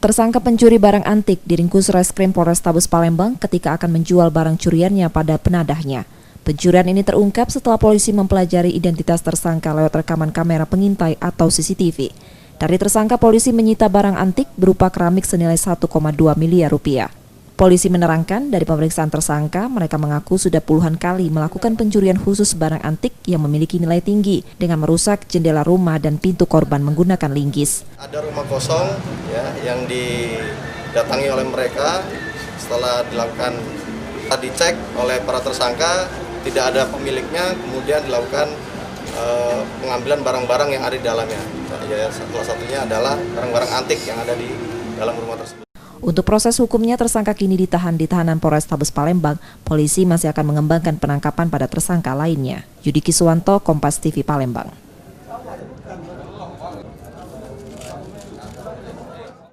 Tersangka pencuri barang antik diringkus Reskrim Polrestabes Palembang ketika akan menjual barang curiannya pada penadahnya. Pencurian ini terungkap setelah polisi mempelajari identitas tersangka lewat rekaman kamera pengintai atau CCTV. Dari tersangka, polisi menyita barang antik berupa keramik senilai 1,2 miliar rupiah. Polisi menerangkan dari pemeriksaan tersangka, mereka mengaku sudah puluhan kali melakukan pencurian khusus barang antik yang memiliki nilai tinggi dengan merusak jendela rumah dan pintu korban menggunakan linggis. Ada rumah kosong yang didatangi oleh mereka. Setelah dicek oleh para tersangka, tidak ada pemiliknya, kemudian dilakukan pengambilan barang-barang yang ada di dalamnya. Salah satunya adalah barang-barang antik yang ada di dalam rumah tersebut. Untuk proses hukumnya, tersangka kini ditahan di tahanan Polrestabes Palembang. Polisi masih akan mengembangkan penangkapan pada tersangka lainnya. Yudi Kiswanto, Kompas TV Palembang.